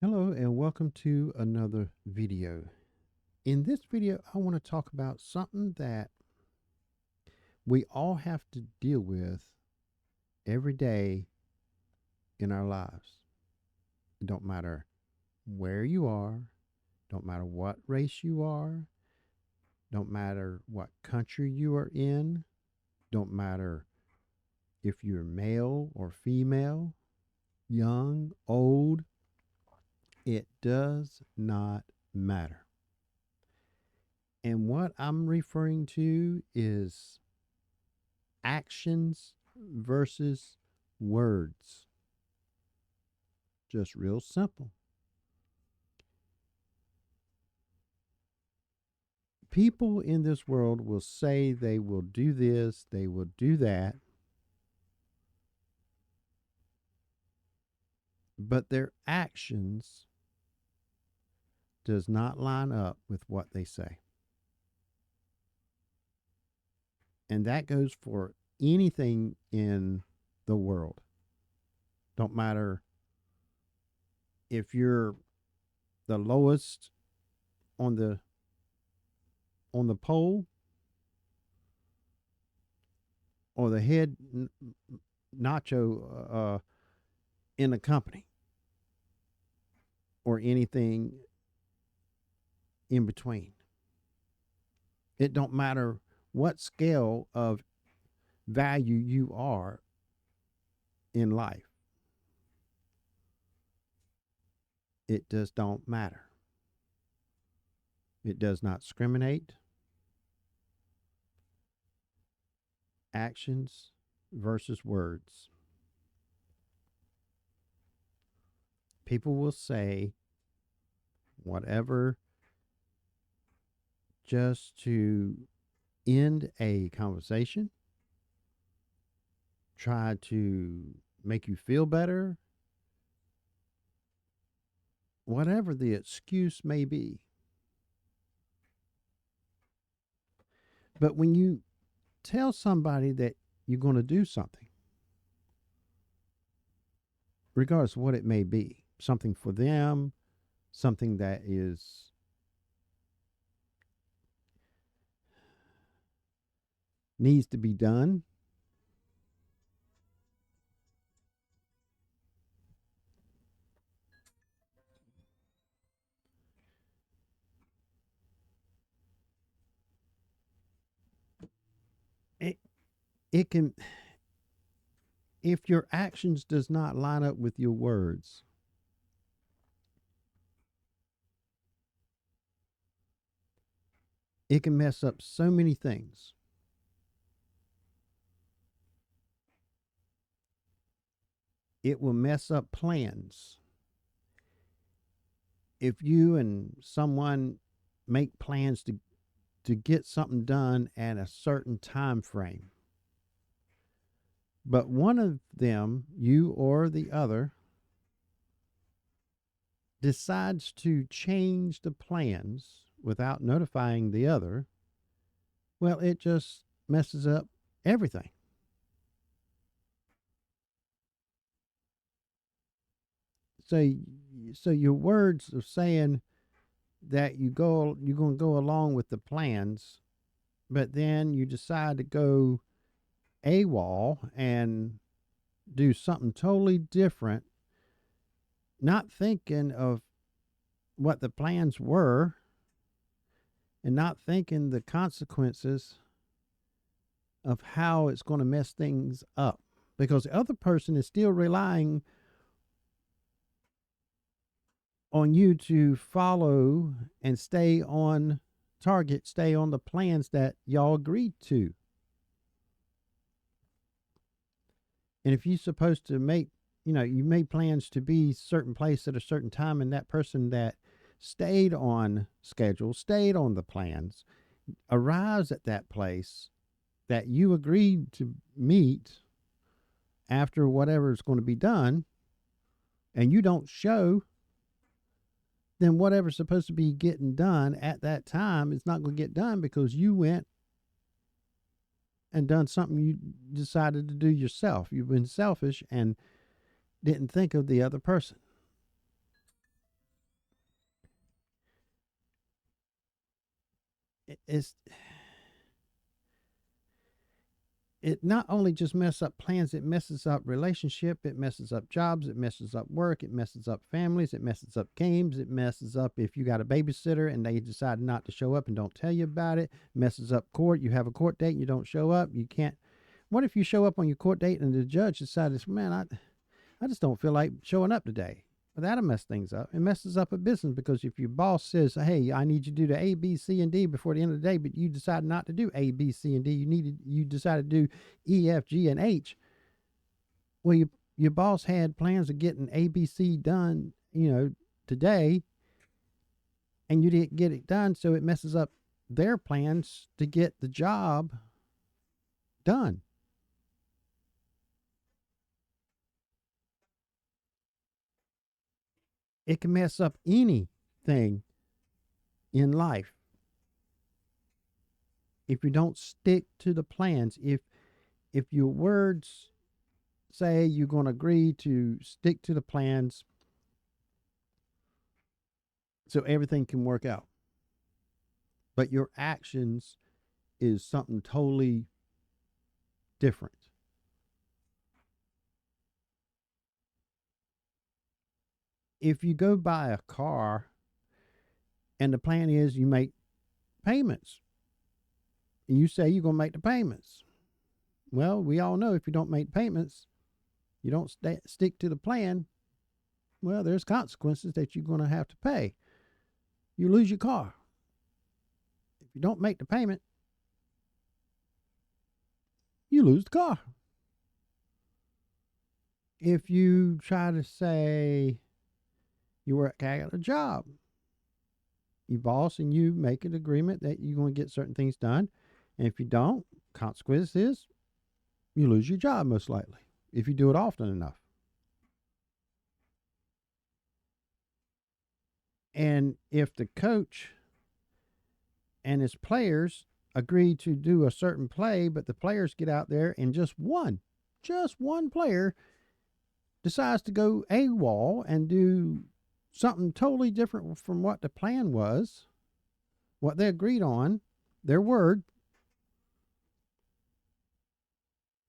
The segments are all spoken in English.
Hello and welcome to another video. In this video, I want to talk about something that we all have to deal with every day in our lives. It don't matter where you are, don't matter what race you are, don't matter what country you are in, don't matter if you're male or female, young, old, it does not matter. And what I'm referring to is actions versus words. Just real simple. People in this world will say they will do this, they will do that, but their actions does not line up with what they say. And that goes for anything in the world. Don't matter if you're the lowest on the pole or the head nacho in a company or anything in between. It don't matter what scale of value you are in life. It just don't matter. It does not discriminate. Actions versus words. People will say whatever just to end a conversation, try to make you feel better, whatever the excuse may be. But when you tell somebody that you're going to do something, regardless of what it may be, something for them, something that is needs to be done, it, it can, if your actions does not line up with your words, it can mess up so many things. It will mess up plans. If you and someone make plans to get something done at a certain time frame, but one of them, you or the other, decides to change the plans without notifying the other, well, it just messes up everything. So, so your words of saying that you're going to go along with the plans, but then you decide to go AWOL and do something totally different, not thinking of what the plans were and not thinking the consequences of how it's going to mess things up, because the other person is still relying on you to follow and stay on target, stay on the plans that y'all agreed to. And if you're supposed to make, you made plans to be certain place at a certain time, and that person that stayed on schedule, stayed on the plans, arrives at that place that you agreed to meet after whatever is going to be done, and you don't show, then whatever's supposed to be getting done at that time is not going to get done because you went and done something you decided to do yourself. You've been selfish and didn't think of the other person. it's it not only just messes up plans, it messes up relationship, it messes up jobs, it messes up work, it messes up families, it messes up games, it messes up if you got a babysitter and they decide not to show up and don't tell you about it, messes up court. You have a court date and you don't show up, you can't. What if you show up on your court date and the judge decides, man, I just don't feel like showing up today? Well, that'll mess things up. It messes up a business because if your boss says, hey, I need you to do the A, B, C, and D before the end of the day, but you decide not to do A, B, C, and D, you decide to do E, F, G, and H. Well, your boss had plans of getting A, B, C done, today, and you didn't get it done, so it messes up their plans to get the job done. It can mess up anything in life if you don't stick to the plans. If your words say you're going to agree to stick to the plans so everything can work out, but your actions is something totally different. If you go buy a car and the plan is you make payments and you say you're going to make the payments, well, we all know if you don't make payments, you don't stick to the plan, well, there's consequences that you're going to have to pay. You lose your car. If you don't make the payment, you lose the car. If you try to say you work at a job, your boss and you make an agreement that you're going to get certain things done, and if you don't, consequence is you lose your job most likely if you do it often enough. And if the coach and his players agree to do a certain play, but the players get out there and just one player decides to go AWOL and do something totally different from what the plan was, what they agreed on, their word,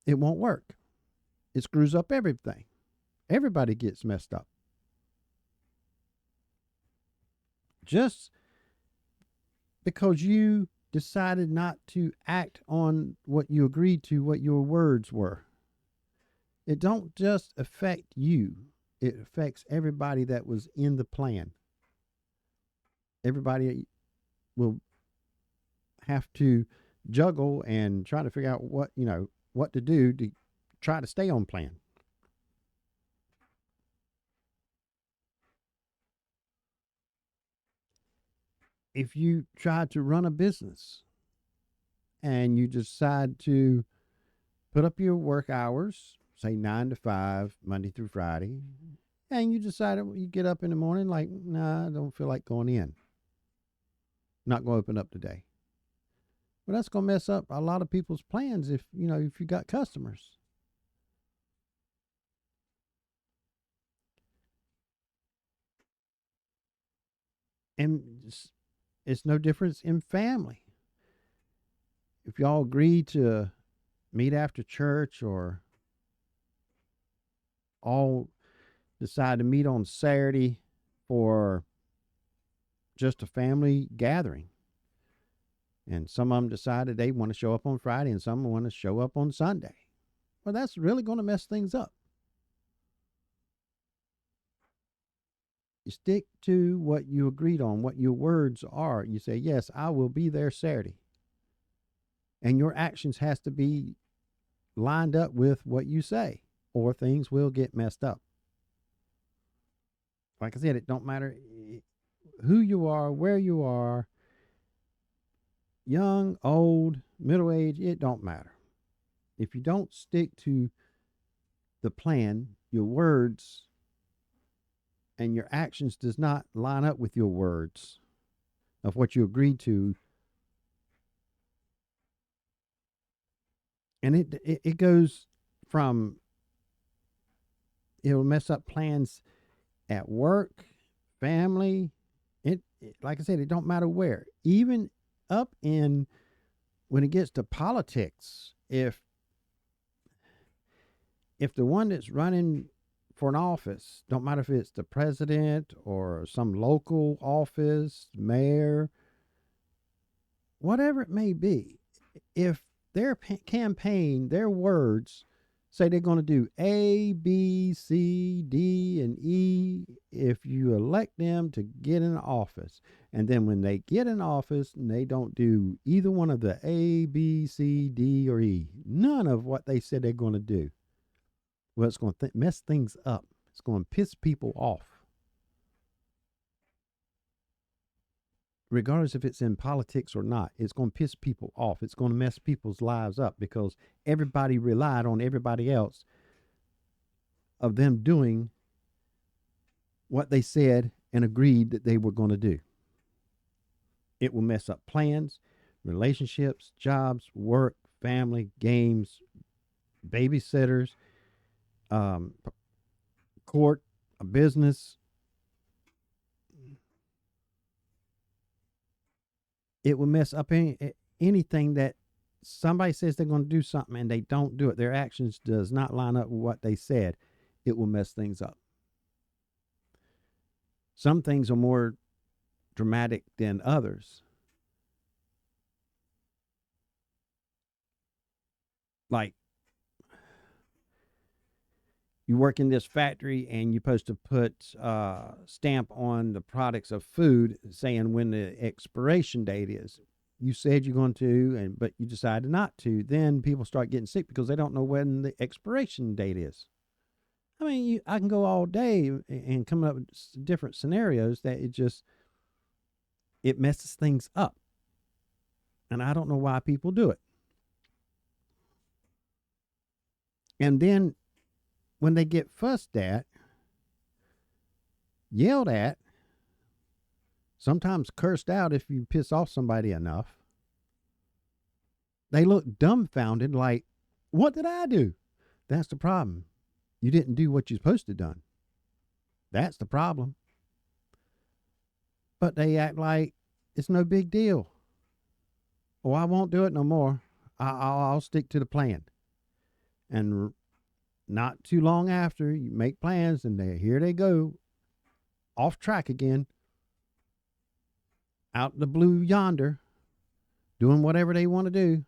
it won't work. It screws up everything. Everybody gets messed up. Just because you decided not to act on what you agreed to, what your words were, it don't just affect you. It affects everybody that was in the plan. Everybody will have to juggle and try to figure out what to do to try to stay on plan. If you try to run a business and you decide to put up your work hours, say 9 to 5, Monday through Friday, and you decide you get up in the morning like, nah, I don't feel like going in. Not going to open up today. Well, that's going to mess up a lot of people's plans if you got customers. And it's no difference in family. If y'all agree to meet after church or all decide to meet on Saturday for just a family gathering, and some of them decided they want to show up on Friday and some want to show up on Sunday, well, that's really going to mess things up. You stick to what you agreed on, what your words are. You say, yes, I will be there Saturday. And your actions has to be lined up with what you say, or things will get messed up. Like I said, it don't matter who you are, where you are, young, old, middle age, it don't matter. If you don't stick to the plan, your words and your actions does not line up with your words of what you agreed to, and it goes from, it'll mess up plans at work, family. It like I said, it don't matter where. Even up in when it gets to politics. If the one that's running for an office, don't matter if it's the president or some local office, mayor, whatever it may be, if their campaign, their words say they're going to do A, B, C, D, and E if you elect them to get in office. And then when they get in office and they don't do either one of the A, B, C, D, or E, none of what they said they're going to do, well, it's going to mess things up. It's going to piss people off. Regardless if it's in politics or not, it's going to piss people off. It's going to mess people's lives up because everybody relied on everybody else of them doing what they said and agreed that they were going to do. It will mess up plans, relationships, jobs, work, family, games, babysitters, court, a business. It will mess up anything that somebody says they're going to do something and they don't do it. Their actions does not line up with what they said. It will mess things up. Some things are more dramatic than others. Like, you work in this factory and you're supposed to put stamp on the products of food saying when the expiration date is. You said you're going to, but you decided not to. Then people start getting sick because they don't know when the expiration date is. I mean, I can go all day and come up with different scenarios that it messes things up. And I don't know why people do it. And then when they get fussed at, yelled at, sometimes cursed out if you piss off somebody enough, they look dumbfounded like, what did I do? That's the problem. You didn't do what you're supposed to have done. That's the problem. But they act like it's no big deal. Oh, I won't do it no more. I'll stick to the plan. And not too long after, you make plans and here they go, off track again, out in the blue yonder, doing whatever they want to do,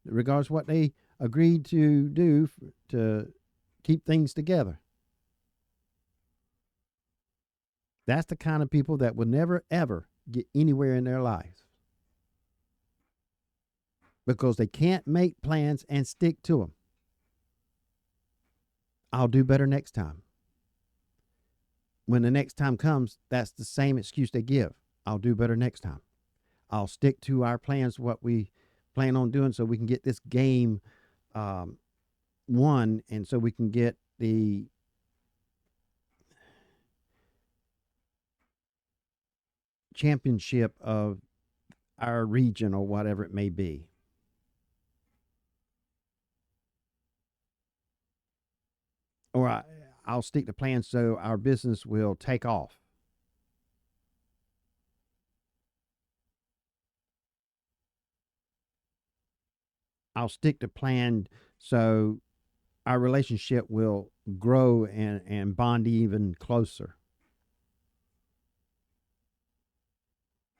regardless of what they agreed to do to keep things together. That's the kind of people that will never, ever get anywhere in their lives because they can't make plans and stick to them. I'll do better next time. When the next time comes, that's the same excuse they give. I'll do better next time. I'll stick to our plans, what we plan on doing, so we can get this game won, and so we can get the championship of our region or whatever it may be. Or I'll stick to plans so our business will take off. I'll stick to plan so our relationship will grow and bond even closer.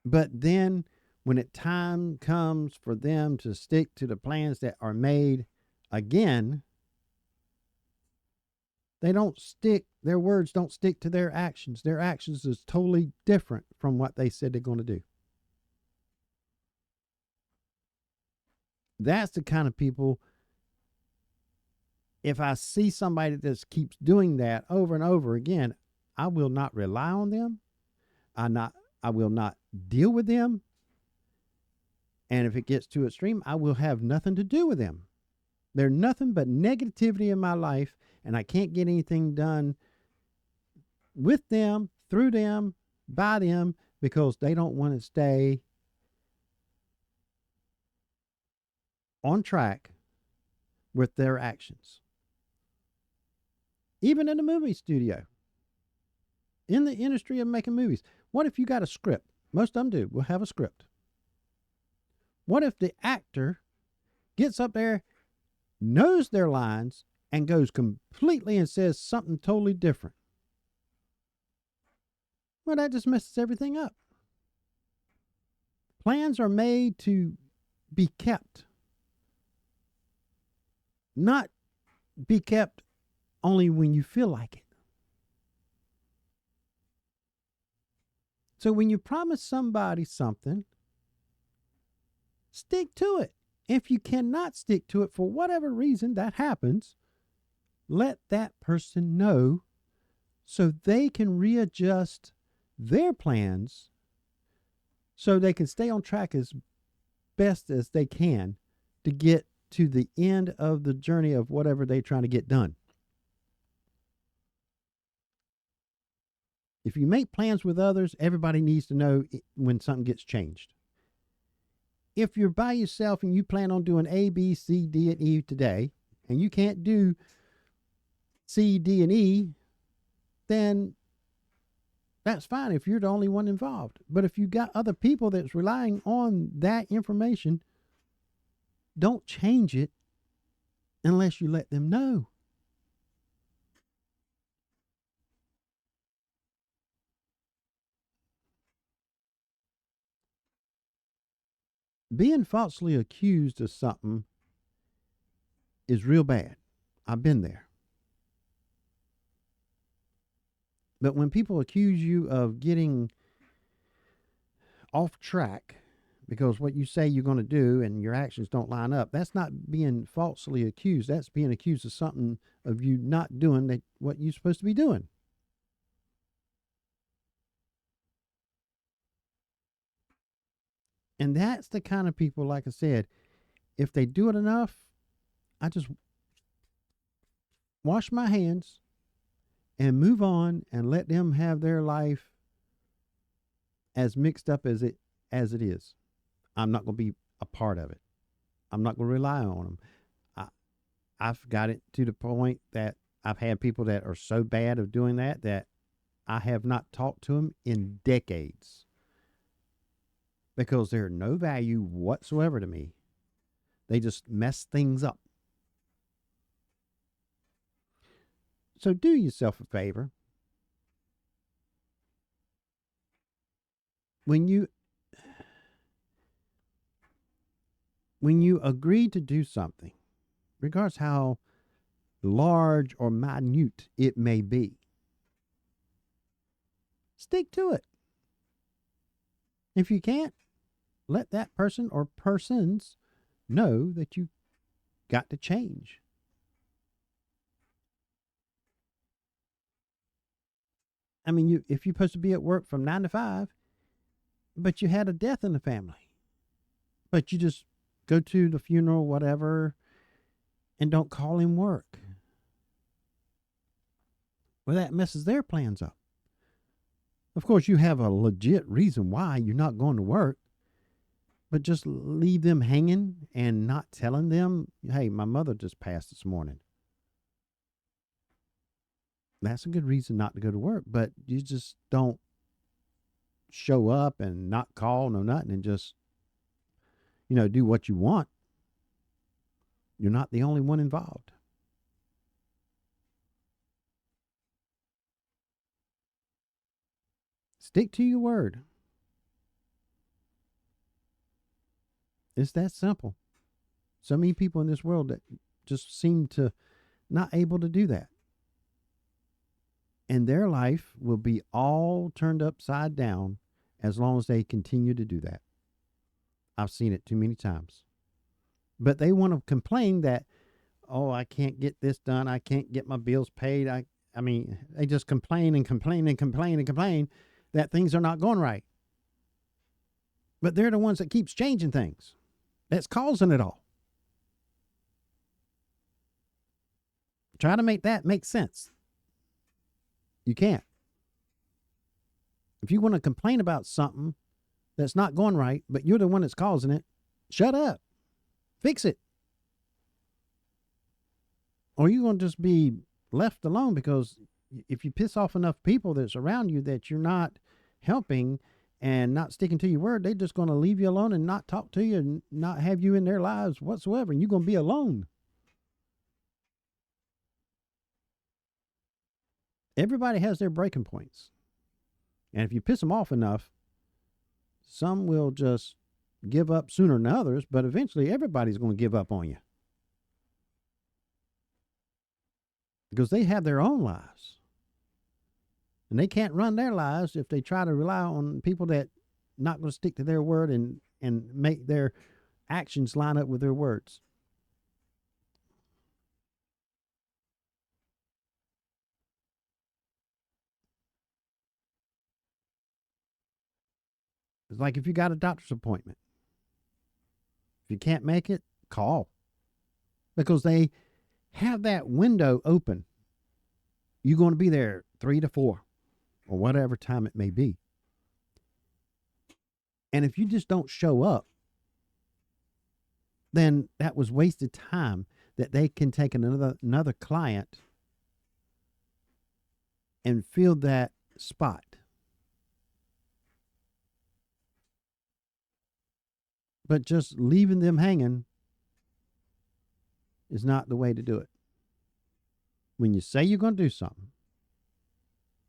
But then when time comes for them to stick to the plans that are made again, they don't stick, their words don't stick to their actions. Their actions is totally different from what they said they're going to do. That's the kind of people, if I see somebody that just keeps doing that over and over again, I will not rely on them. I will not deal with them. And if it gets too extreme, I will have nothing to do with them. They're nothing but negativity in my life, and I can't get anything done with them, through them, by them, because they don't want to stay on track with their actions. Even in the movie studio, in the industry of making movies, what if you got a script? Most of them do. We'll have a script. What if the actor gets up there, knows their lines, and goes completely and says something totally different? Well, that just messes everything up. Plans are made to be kept, not be kept only when you feel like it. So when you promise somebody something, stick to it. If you cannot stick to it for whatever reason that happens, let that person know so they can readjust their plans so they can stay on track as best as they can to get to the end of the journey of whatever they're trying to get done. If you make plans with others, everybody needs to know when something gets changed. If you're by yourself and you plan on doing A, B, C, D, and E today, and you can't do C, D, and E, then that's fine if you're the only one involved. But if you got other people that's relying on that information, don't change it unless you let them know. Being falsely accused of something is real bad. I've been there. But when people accuse you of getting off track because what you say you're going to do and your actions don't line up, that's not being falsely accused. That's being accused of something of you not doing what you're supposed to be doing. And that's the kind of people, like I said, if they do it enough, I just wash my hands and move on and let them have their life as mixed up as it is. I'm not going to be a part of it. I'm not going to rely on them. I've got it to the point that I've had people that are so bad of doing that I have not talked to them in decades because they're no value whatsoever to me. They just mess things up. So do yourself a favor. When you agree to do something, regardless how large or minute it may be, stick to it. If you can't, let that person or persons know that you got to change. I mean, if you're supposed to be at work from 9 to 5, but you had a death in the family, but you just go to the funeral, whatever, and don't call in work. Well, that messes their plans up. Of course, you have a legit reason why you're not going to work, but just leave them hanging and not telling them, hey, my mother just passed this morning. That's a good reason not to go to work, but you just don't show up and not call, no nothing, and just, do what you want. You're not the only one involved. Stick to your word. It's that simple. So many people in this world that just seem to not able to do that. And their life will be all turned upside down as long as they continue to do that. I've seen it too many times. But they want to complain that, oh, I can't get this done. I can't get my bills paid. I mean, they just complain and complain and complain and complain that things are not going right. But they're the ones that keeps changing things. That's causing it all. Try to make that make sense. You can't. If you want to complain about something that's not going right, but you're the one that's causing it, shut up. Fix it. Or you're going to just be left alone, because if you piss off enough people that's around you that you're not helping and not sticking to your word, they're just going to leave you alone and not talk to you and not have you in their lives whatsoever. And you're going to be alone. Everybody has their breaking points. And if you piss them off enough, some will just give up sooner than others, but eventually everybody's going to give up on you. Because they have their own lives. And they can't run their lives if they try to rely on people that not going to stick to their word and make their actions line up with their words. It's like if you got a doctor's appointment. If you can't make it, call. Because they have that window open. You're going to be there 3 to 4 or whatever time it may be. And if you just don't show up, then that was wasted time that they can take another client and fill that spot. But just leaving them hanging is not the way to do it. When you say you're going to do something,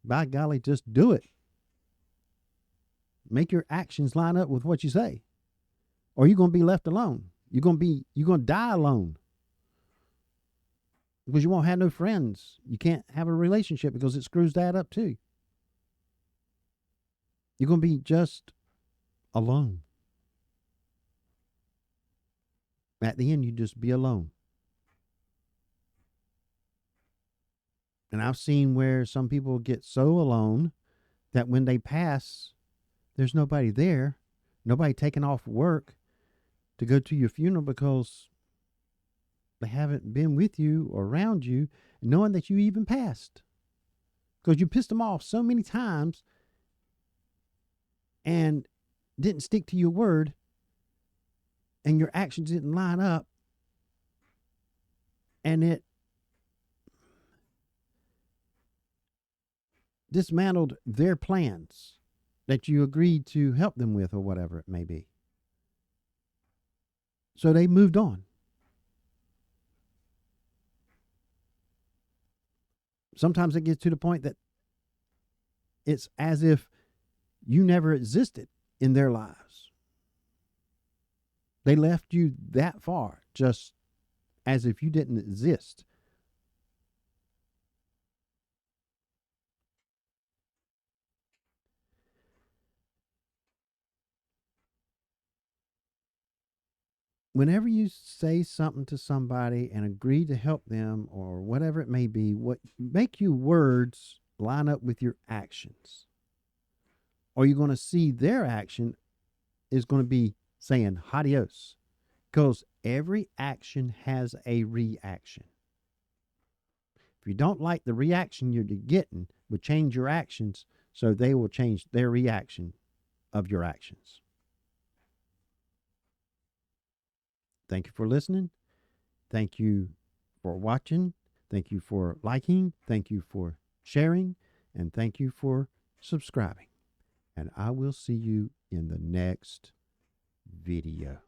by golly, just do it. Make your actions line up with what you say, or you're going to be left alone. You're going to die alone because you won't have no friends. You can't have a relationship because it screws that up too. You're going to be just alone. At the end, you just be alone. And I've seen where some people get so alone that when they pass, there's nobody there, nobody taking off work to go to your funeral because they haven't been with you or around you, knowing that you even passed. Because you pissed them off so many times and didn't stick to your word, and your actions didn't line up, and it dismantled their plans that you agreed to help them with or whatever it may be. So they moved on. Sometimes it gets to the point that it's as if you never existed in their lives. They left you that far, just as if you didn't exist. Whenever you say something to somebody and agree to help them or whatever it may be, what make your words line up with your actions. Or you're going to see their action is going to be saying adios. Because every action has a reaction. If you don't like the reaction you're getting, will change your actions so they will change their reaction of your actions. Thank you for listening. Thank you for watching. Thank you for liking. Thank you for sharing. And thank you for subscribing. And I will see you in the next video.